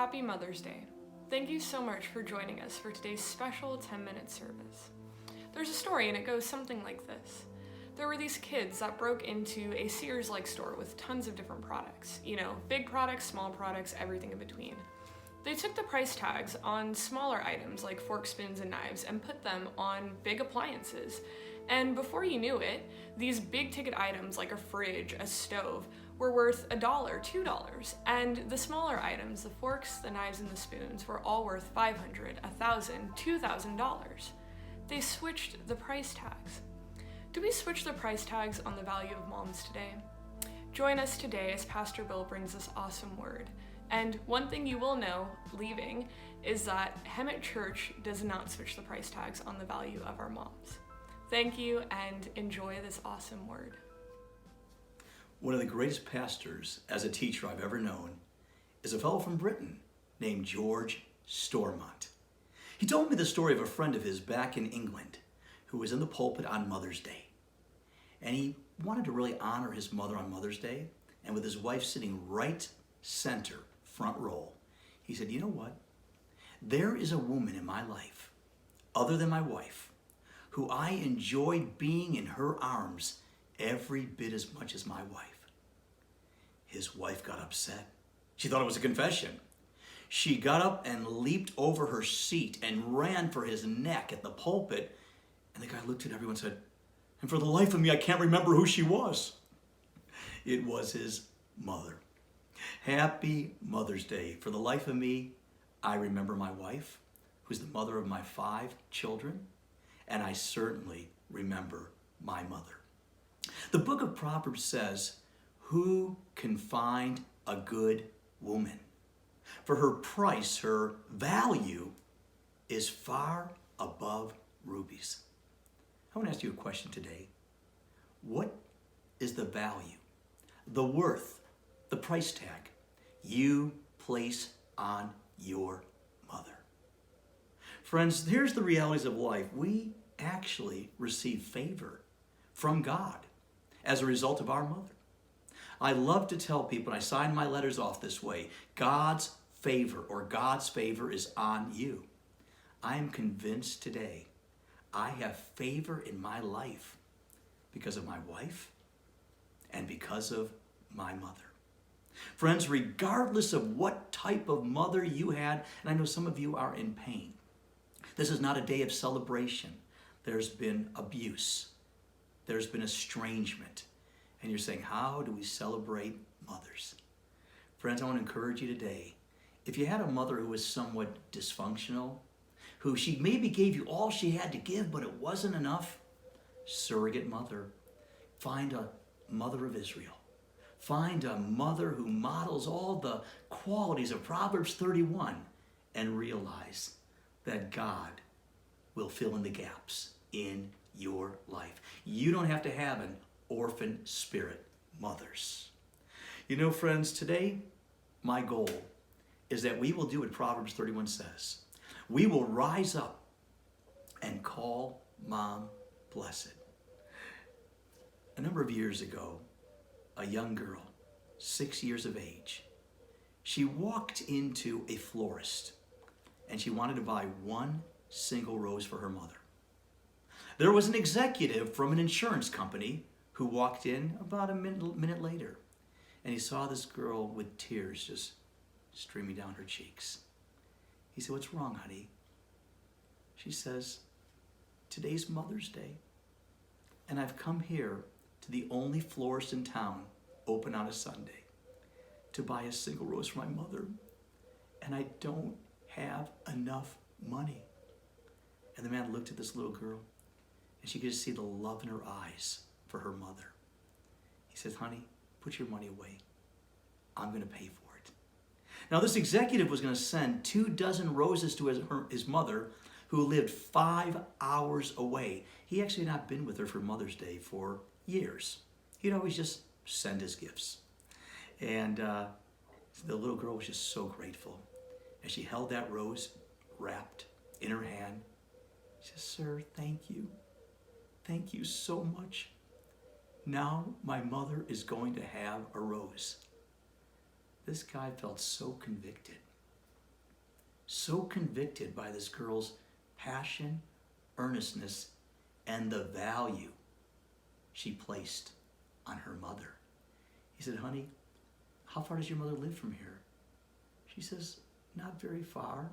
Happy Mother's Day. Thank you so much for joining us for today's special 10-minute service. There's a story and it goes something like this. There were these kids that broke into a Sears-like store with tons of different products. You know, big products, small products, everything in between. They took the price tags on smaller items like forks, spoons, and knives and put them on big appliances. And before you knew it, these big ticket items like a fridge, a stove, were worth $1, $2. And the smaller items, the forks, the knives, and the spoons, were all worth $500, $1,000, $2,000. They switched the price tags. Do we switch the price tags on the value of moms today? Join us today as Pastor Bill brings this awesome word. And one thing you will know, leaving, is that Hemet.Church does not switch the price tags on the value of our moms. Thank you and enjoy this awesome word. One of the greatest pastors as a teacher I've ever known is a fellow from Britain named George Stormont. He told me the story of a friend of his back in England who was in the pulpit on Mother's Day. And he wanted to really honor his mother on Mother's Day, and with his wife sitting right center, front row, he said, you know what? There is a woman in my life, other than my wife, who I enjoyed being in her arms every bit as much as my wife. His wife got upset. She thought it was a confession. She got up and leaped over her seat and ran for his neck at the pulpit. And the guy looked at everyone and said, and for the life of me, I can't remember who she was. It was his mother. Happy Mother's Day. For the life of me, I remember my wife, who's the mother of my 5 children, and I certainly remember my mother. The book of Proverbs says, who can find a good woman? For her price, her value, is far above rubies. I want to ask you a question today. What is the value, the worth, the price tag you place on your mother? Friends, here's the realities of life. We actually receive favor from God as a result of our mother. I love to tell people, and I sign my letters off this way, God's favor is on you. I am convinced today I have favor in my life because of my wife and because of my mother. Friends, regardless of what type of mother you had, and I know some of you are in pain, this is not a day of celebration. There's been abuse. There's been estrangement. And you're saying, how do we celebrate mothers? Friends, I want to encourage you today. If you had a mother who was somewhat dysfunctional, who she maybe gave you all she had to give, but it wasn't enough, surrogate mother. Find a mother of Israel. Find a mother who models all the qualities of Proverbs 31 and realize that God will fill in the gaps in your life. You don't have to have an orphan spirit mothers. You know, friends, today my goal is that we will do what Proverbs 31 says. We will rise up and call Mom blessed. A number of years ago, a young girl, 6 years of age, she walked into a florist and she wanted to buy one single rose for her mother. There was an executive from an insurance company who walked in about a minute later, and he saw this girl with tears just streaming down her cheeks. He said, what's wrong, honey? She says, today's Mother's Day, and I've come here to the only florist in town open on a Sunday to buy a single rose for my mother, and I don't have enough money. And the man looked at this little girl, and she could just see the love in her eyes for her mother. He says, honey, put your money away. I'm going to pay for it. Now, this executive was going to send 24 roses to his mother, who lived 5 hours away. He actually had not been with her for Mother's Day for years. He'd always just send his gifts. And the little girl was just so grateful. As she held that rose wrapped in her hand, she said, sir, thank you. Thank you so much. Now my mother is going to have a rose. This guy felt so convicted. so convicted by this girl's passion, earnestness, and the value she placed on her mother. He said, honey, how far does your mother live from here? She says, not very far.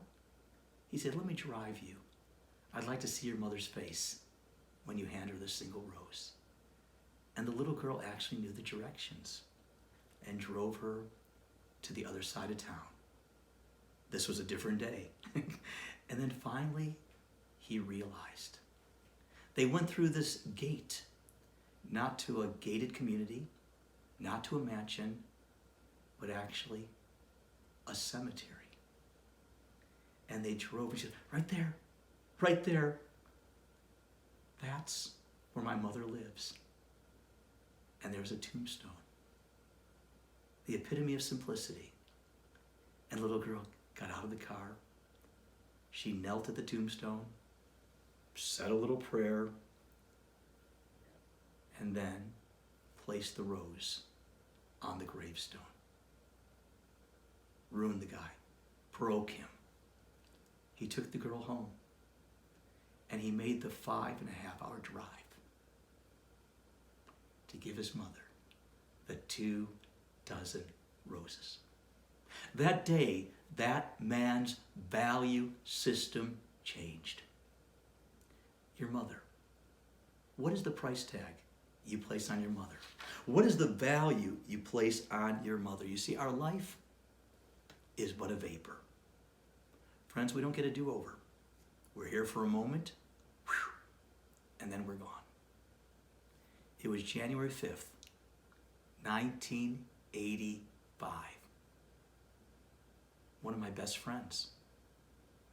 He said, let me drive you. I'd like to see your mother's face when you hand her the single rose. And the little girl actually knew the directions and drove her to the other side of town. This was a different day. And then finally, he realized. They went through this gate, not to a gated community, not to a mansion, but actually a cemetery. And they drove, he said, right there, right there. That's where my mother lives. And there's a tombstone. The epitome of simplicity. And the little girl got out of the car. She knelt at the tombstone, said a little prayer, and then placed the rose on the gravestone. Ruined the guy, broke him. He took the girl home, and he made the 5.5-hour drive to give his mother the 24 roses. That day, that man's value system changed. Your mother. What is the price tag you place on your mother? What is the value you place on your mother? You see, our life is but a vapor. Friends, we don't get a do-over. We're here for a moment, and then we're gone. It was January 5th, 1985. One of my best friends,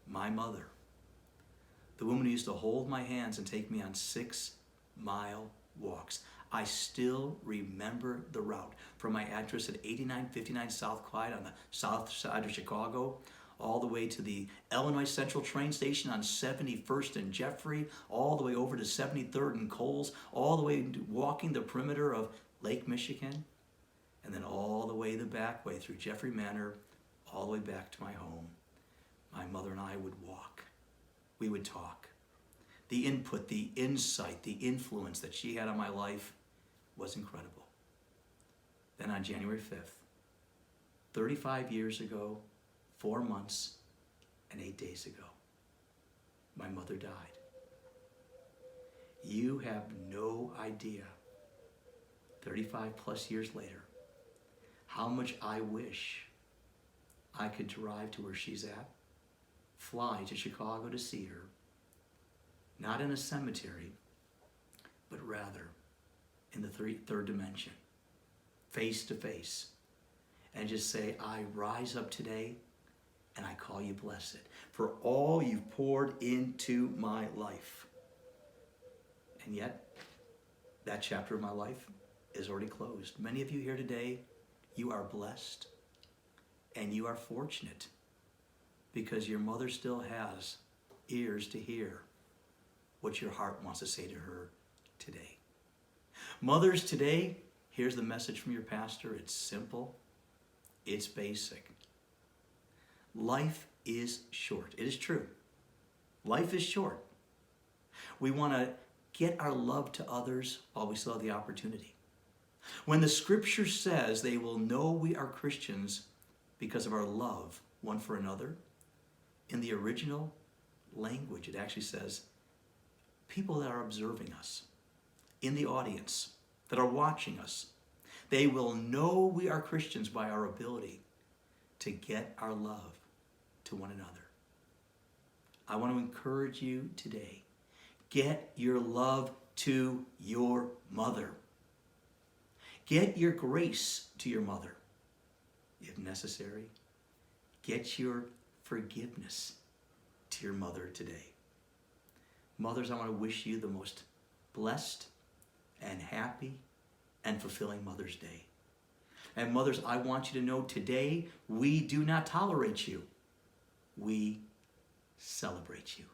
my mother, the woman who used to hold my hands and take me on 6-mile walks. I still remember the route from my address at 8959 South Clyde on the south side of Chicago, all the way to the Illinois Central train station on 71st and Jeffrey, all the way over to 73rd and Coles, all the way walking the perimeter of Lake Michigan, and then all the way the back way through Jeffrey Manor, all the way back to my home. My mother and I would walk. We would talk. The input, the insight, the influence that she had on my life was incredible. Then on January 5th, 35 years ago, 4 months and 8 days ago, my mother died. You have no idea, 35 plus years later, how much I wish I could drive to where she's at, fly to Chicago to see her, not in a cemetery, but rather in the third dimension, face to face, and just say, I rise up today and I call you blessed for all you've poured into my life. And yet, that chapter of my life is already closed. Many of you here today, you are blessed and you are fortunate because your mother still has ears to hear what your heart wants to say to her today. Mothers today, here's the message from your pastor. It's simple. It's basic. Life is short. It is true. Life is short. We want to get our love to others while we still have the opportunity. When the scripture says they will know we are Christians because of our love one for another, in the original language, it actually says people that are observing us, in the audience, that are watching us, they will know we are Christians by our ability to get our love to one another. I want to encourage you today, get your love to your mother. Get your grace to your mother. If necessary, get your forgiveness to your mother today. Mothers, I want to wish you the most blessed and happy and fulfilling Mother's Day. And mothers, I want you to know today, we do not tolerate you. We celebrate you.